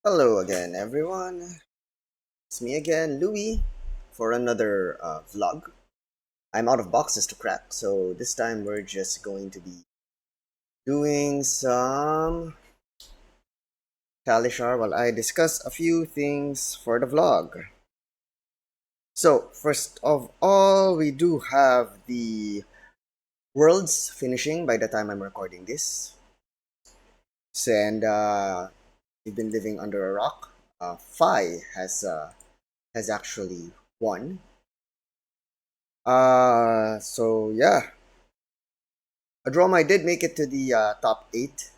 Hello again, everyone. It's me again, Louie, for another vlog. I'm out of boxes to crack, so this time we're just going to be doing some Talishar while I discuss a few things for the vlog. So, first of all, we do have the worlds finishing by the time I'm recording this. And we've been living under a rock. Phi has actually won. So yeah, Dromai did make it to the top eight.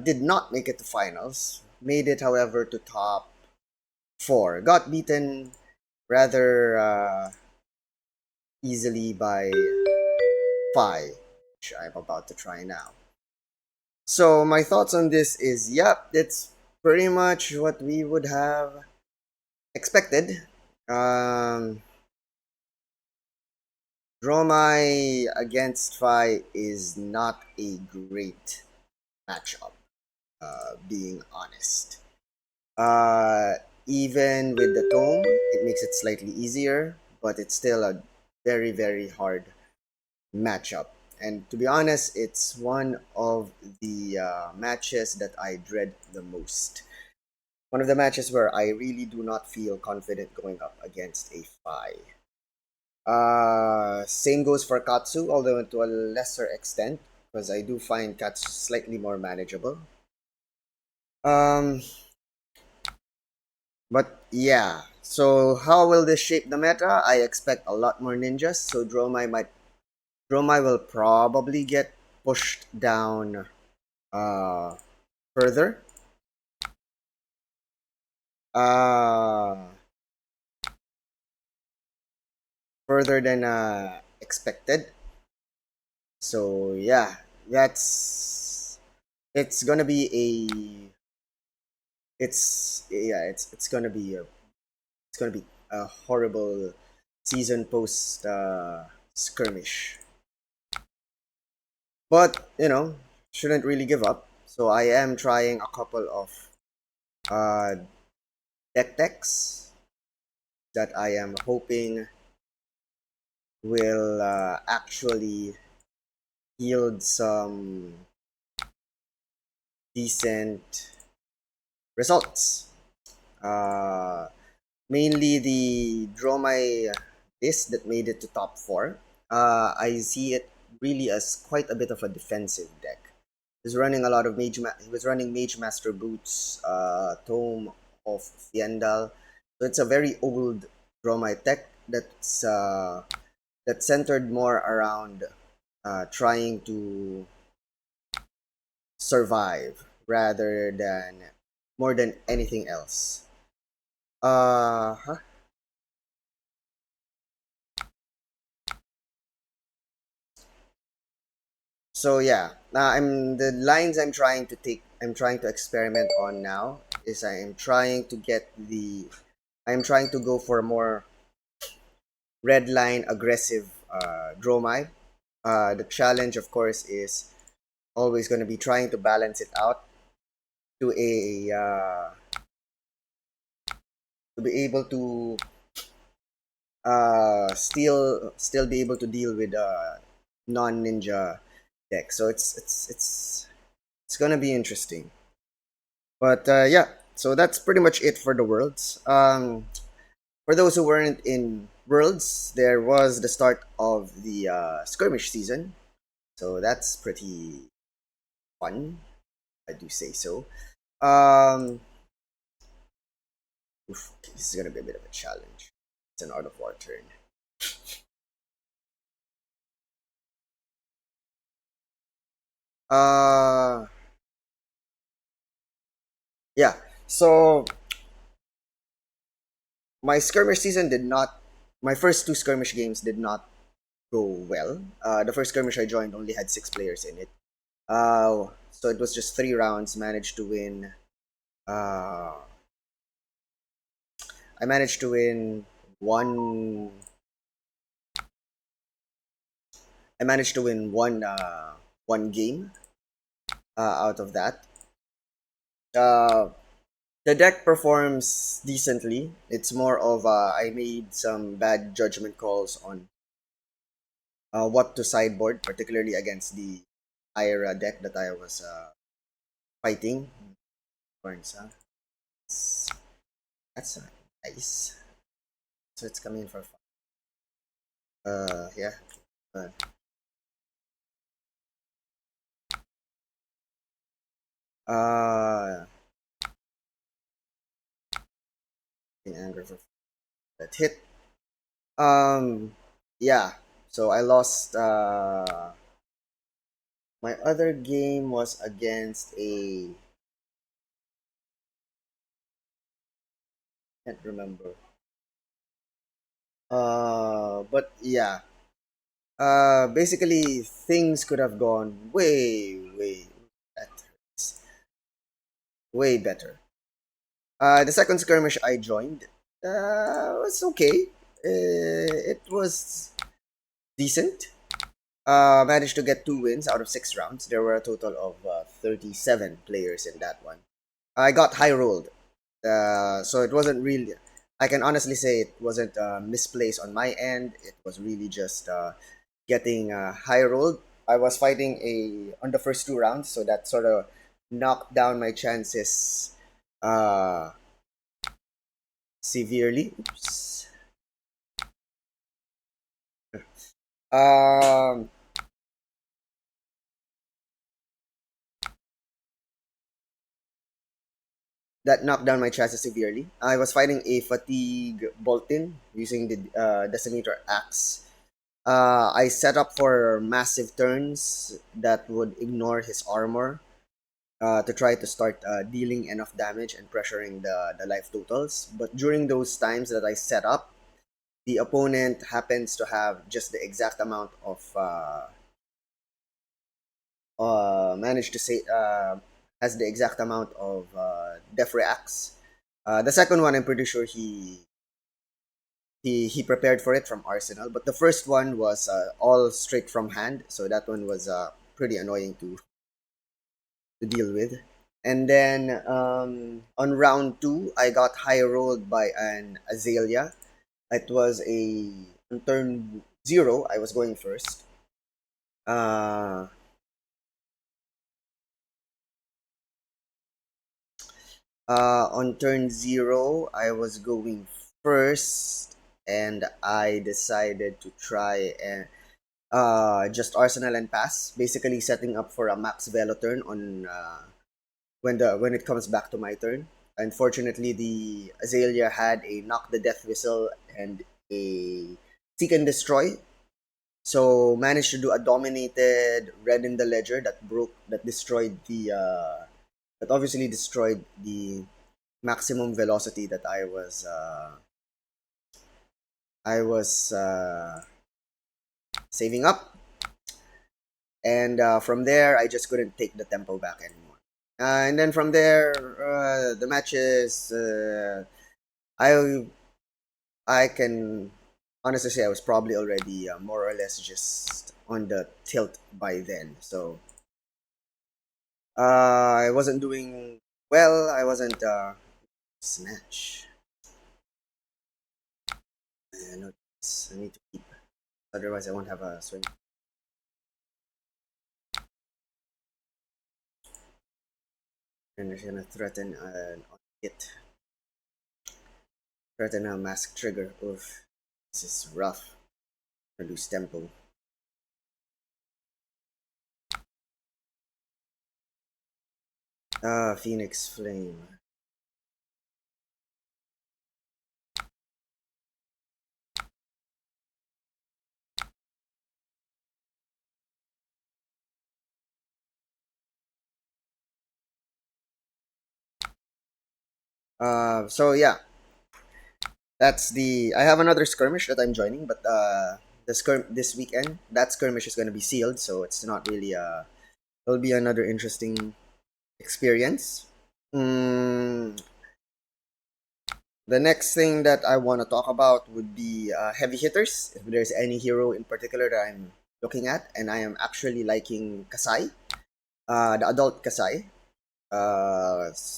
Did not make it to finals. Made it, however, to top four. Got beaten rather easily by Phi, which I'm about to try now. So my thoughts on this is, yep, it's pretty much what we would have expected. Um, Dromai against Phi is not a great matchup. Being honest. Uh, Even with the tome, it makes it slightly easier, but it's still a very, very hard matchup. And to be honest, it's one of the matches that I dread the most. One of the matches where I really do not feel confident going up against a Fi. Same goes for Katsu, although to a lesser extent, because I do find Katsu slightly more manageable. Um, But yeah, so how will this shape the meta? I expect a lot more ninjas, so Dromai will probably get pushed down uh further. Uh Further than expected. So yeah, that's it's gonna be a it's gonna be a horrible season post skirmish. But shouldn't really give up. So I am trying a couple of uh, deck decks that I am hoping will actually yield some decent results. Uh, Mainly the Dromai disc that made it to top four. I see it really as quite a bit of a defensive deck. He's running a lot of he was running Mage Master Boots, Tome of Fiendal. So it's a very old Dromai tech that's centered more around trying to survive rather than more than anything else. Huh? So yeah, I'm the lines I'm trying to experiment on now is I'm trying to go for a more red line aggressive Dromai. The challenge, of course, is always going to be trying to balance it out to a to be able to still be able to deal with non ninja deck. So it's gonna be interesting. But yeah, so that's pretty much it for the worlds. For those who weren't in worlds, there was the start of the skirmish season. So that's pretty fun. I do say so. Um, this is gonna be a bit of a challenge. It's an Art of War turn. Uh, yeah. So my skirmish season did not. My first two skirmish games did not go well. The first skirmish I joined only had 6 players in it. So it was just 3 rounds. Uh, I managed to win one. I managed to win one game out of that. Uh, The deck performs decently. It's more of I made some bad judgment calls on what to sideboard, particularly against the Ira deck that I was fighting. Burns, huh? That's nice. So it's coming for fun. Yeah. Uh, uh in anger for that hit. Yeah. So I lost. My other game was against a. Can't remember. But yeah. Basically, things could have gone way better. Way better. The second skirmish I joined was okay. It was decent. Managed to get 2 wins out of 6 rounds. There were a total of 37 players in that one. I got high rolled, so it wasn't really. I can honestly say it wasn't misplaced on my end. It was really just getting high rolled. I was fighting a on the first 2 rounds, so that sort of knocked down my chances uh, severely. Oops. Um, that knocked down my chances severely. I was fighting a fatigue Bolton using the decimeter axe. I set up for massive turns that would ignore his armor to try to start dealing enough damage and pressuring the life totals. But during those times that I set up, the opponent happens to have just the exact amount of managed to say has the exact amount of def reacts. The second one, I'm pretty sure he prepared for it from Arsenal, but the first one was all straight from hand, so that one was pretty annoying to deal with. And then on round two, I got high rolled by an Azalea. It was a on turn zero. I was going first. Uh, on turn zero, I was going first, and I decided to try and just Arsenal and pass, basically setting up for a max Velo turn on when it comes back to my turn. Unfortunately, the Azalea had a knock the death whistle and a seek and destroy, so managed to do a dominated red in the ledger that destroyed the that obviously destroyed the maximum velocity that I was saving up, and from there I just couldn't take the tempo back anymore. And then from there, the matches I I can honestly say I was probably already more or less just on the tilt by then. So I wasn't doing well. I wasn't snatch. No, I need to keep. Otherwise, I won't have a swing. And they're gonna threaten an hit. Threaten a mask trigger. Oof, this is rough. I lose tempo. Phoenix Flame. So yeah, that's the. I have another skirmish that I'm joining, but this weekend that skirmish is gonna be sealed, so it's not really It'll be another interesting experience. Mm, the next thing that I want to talk about would be heavy hitters. If there's any hero in particular that I'm looking at, and I am actually liking Kasai, the adult Kasai.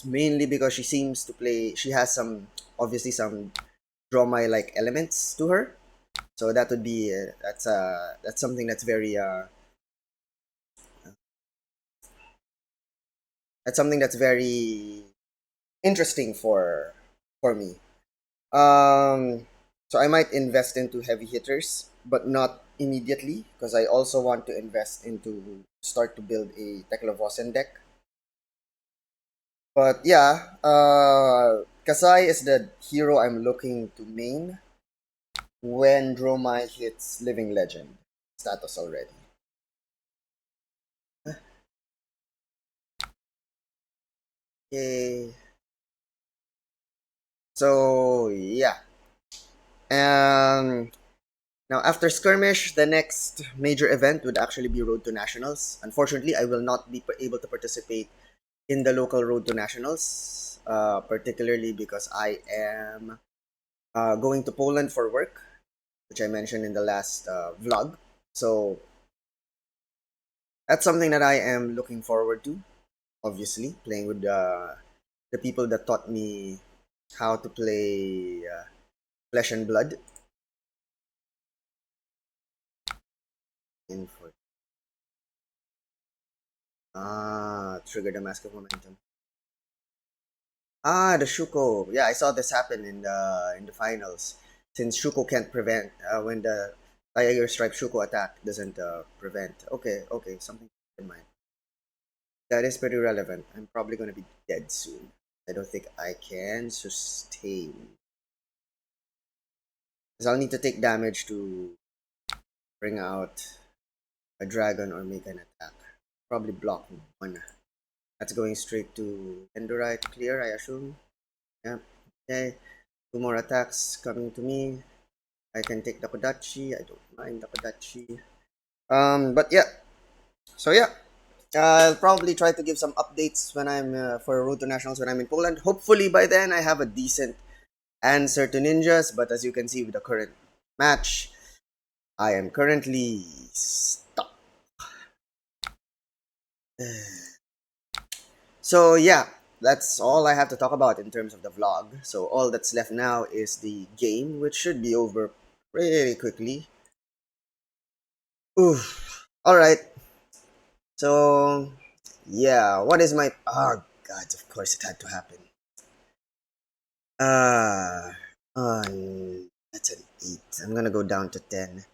Mainly because she seems to play. She has some, obviously, some Dromai like elements to her. So that would be that's something that's something that's very interesting for me. Um, so I might invest into heavy hitters, but not immediately because I also want to invest into start to build a Teklovosen deck. But yeah, Kasai is the hero I'm looking to main when Dromai hits Living Legend status already. Okay. So yeah. Um Now after Skirmish, the next major event would actually be Road to Nationals. Unfortunately, I will not be able to participate in the local Road to Nationals, particularly because I am going to Poland for work, which I mentioned in the last vlog. So that's something that I am looking forward to. Obviously, playing with the people that taught me how to play Flesh and Blood. In for trigger the Mask of Momentum. The Shuko. Yeah, I saw this happen in the finals. Since Shuko can't prevent when the Tiger Stripe Shuko attack doesn't prevent. Okay, okay, something in mind. That is pretty relevant. I'm probably gonna be dead soon. I don't think I can sustain. Because I'll need to take damage to bring out a dragon or make an attack. Probably block one. That's going straight to Endorite clear, I assume. Yeah. Okay. Two more attacks coming to me. I can take the Kodachi. I don't mind the Kodachi. But yeah. So yeah, I'll probably try to give some updates when I'm for Road to Nationals when I'm in Poland. Hopefully by then I have a decent answer to ninjas. But as you can see with the current match, I am currently stuck. So yeah, that's all I have to talk about in terms of the vlog. So all that's left now is the game, which should be over pretty quickly. Oof. All right. So yeah, what is my? Oh God! Of course it had to happen. Uh, that's an 8. I'm gonna go down to 10.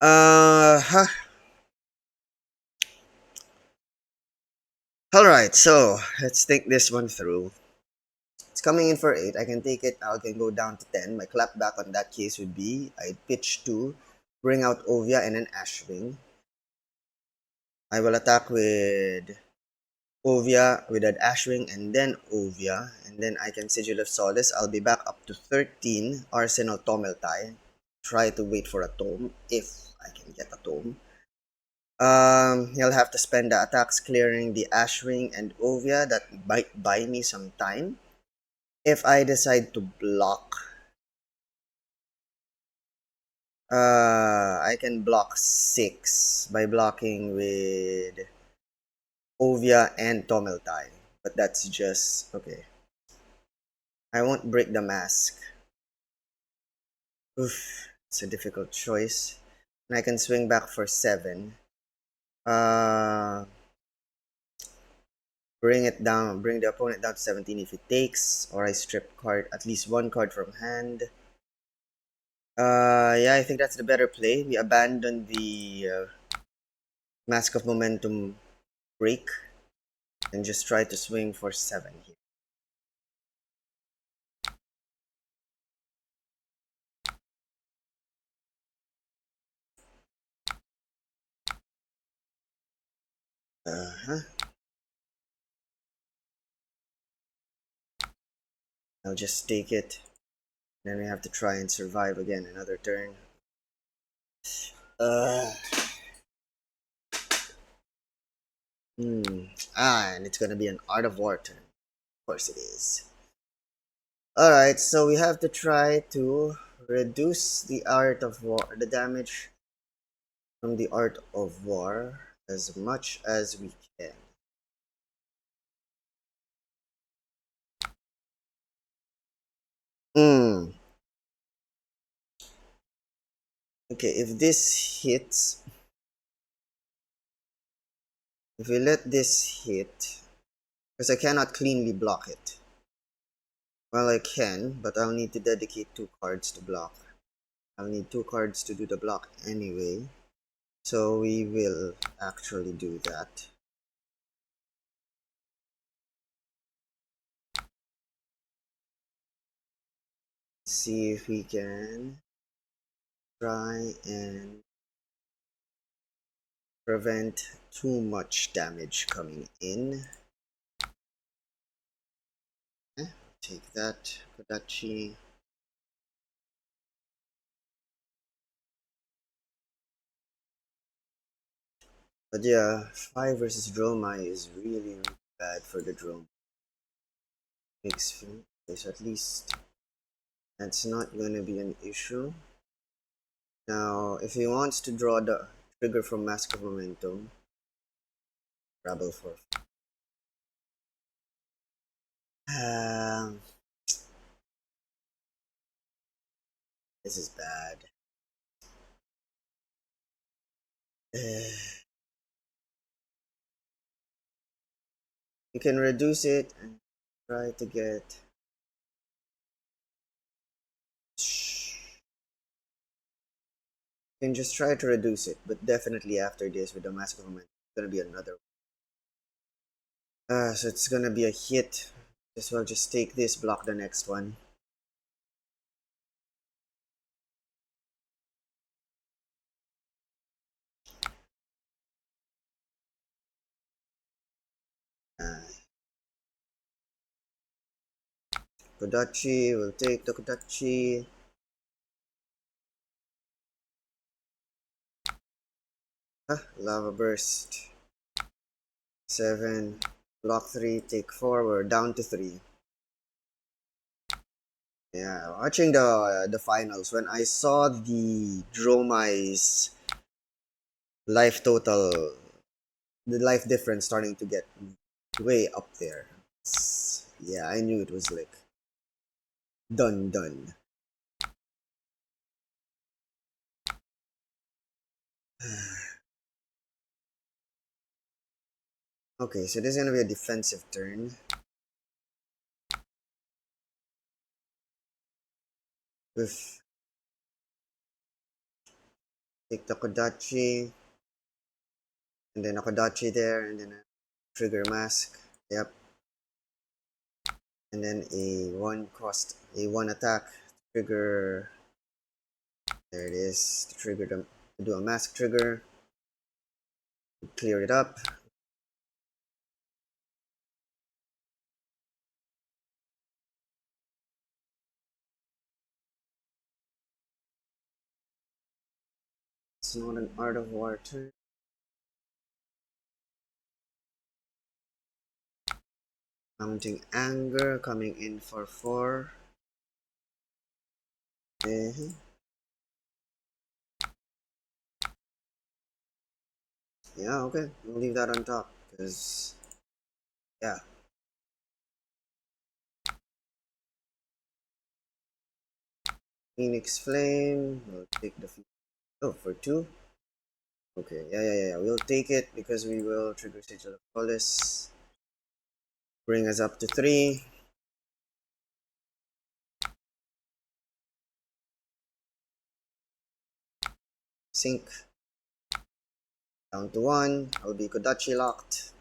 Huh. All right. So let's think this one through. It's coming in for 8. I can take it. I can go down to 10. My clapback on that case would be I'd pitch 2, bring out Ovia and an Ashwing. I will attack with Ovia with an Ashwing and then Ovia, and then I can Sigil of Solace. I'll be back up to 13. Arsenal Tomeltai. Try to wait for a tome if I can get a tome. He'll have to spend the attacks clearing the Ashwing and Ovia. That might buy me some time. If I decide to block, I can block 6 by blocking with Ovia and Tomeltai. But that's just okay. I won't break the mask. Oof, it's a difficult choice. And I can swing back for 7. Uh, bring the opponent down to 17 if it takes, or I strip card at least one card from hand. Yeah, I think that's the better play. We abandon the Mask of Momentum break and just try to swing for 7 here. Uh-huh. I'll just take it. Then we have to try and survive again another turn. Uh, and it's gonna be an Art of War turn. Of course it is. Alright, so we have to try to reduce the Art of War, the damage from the Art of War as much as we can. Hmm. Okay, if this hits, if we let this hit, because I cannot cleanly block it. Well, I can, but I'll need to dedicate 2 cards to block. I'll need 2 cards to do the block anyway. So we will actually do that. See if we can try and prevent too much damage coming in. Take that, Kodachi. But yeah, 5 versus Dromai is really, really bad for the Drome. Makes so at least that's not gonna be an issue. Now, if he wants to draw the trigger from Mask of Momentum, Rabble for. Um, this is bad. You can reduce it and try to get. You can just try to reduce it, but definitely after this with the Mask of Momentum, it's gonna be another. So it's gonna be a hit. As well, just take this, block the next one. Uh, Kodachi will take the Kodachi. Lava Burst. 7. Block 3, take 4. We're down to 3. Yeah, watching the finals, when I saw the Dromai's life total, the life difference starting to get way up there. Yeah, I knew it was like done, done. Okay, so this is gonna be a defensive turn. With take the Kodachi, and then a Kodachi there, and then a trigger mask. Yep. And then a one attack trigger. There it is. To trigger them, to do a mask trigger. Clear it up. It's not an Art of War turn. Mounting Anger coming in for 4. Yeah, okay. We'll leave that on top. Because, yeah. Phoenix Flame. We'll take the. Oh, for 2? Okay, yeah. We'll take it because we will trigger Sigil of Polis. Bring us up to 3. Sink. Down to 1. I'll be Kodachi locked.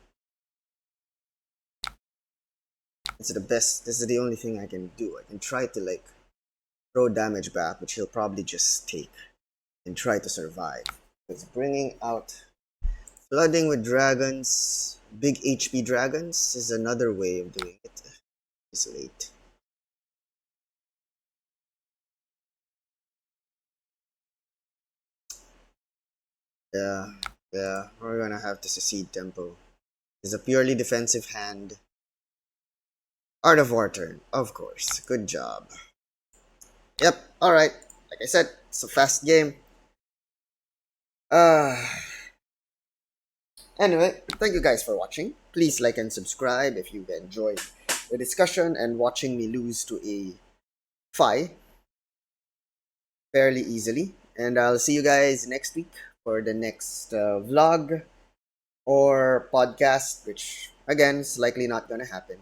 This is the best. This is the only thing I can do. I can try to like throw damage back, which he'll probably just take and try to survive. It's bringing out flooding with dragons, big HP dragons is another way of doing it. It's late. Yeah, we're gonna have to secede tempo. It's a purely defensive hand. Art of War turn, of course. Good job. Yep, alright. Like I said, it's a fast game. Uh Anyway, thank you guys for watching. Please like and subscribe if you've enjoyed the discussion and watching me lose to a Fi fairly easily. And I'll see you guys next week for the next vlog or podcast, which again is likely not going to happen.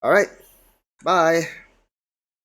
All right. Bye.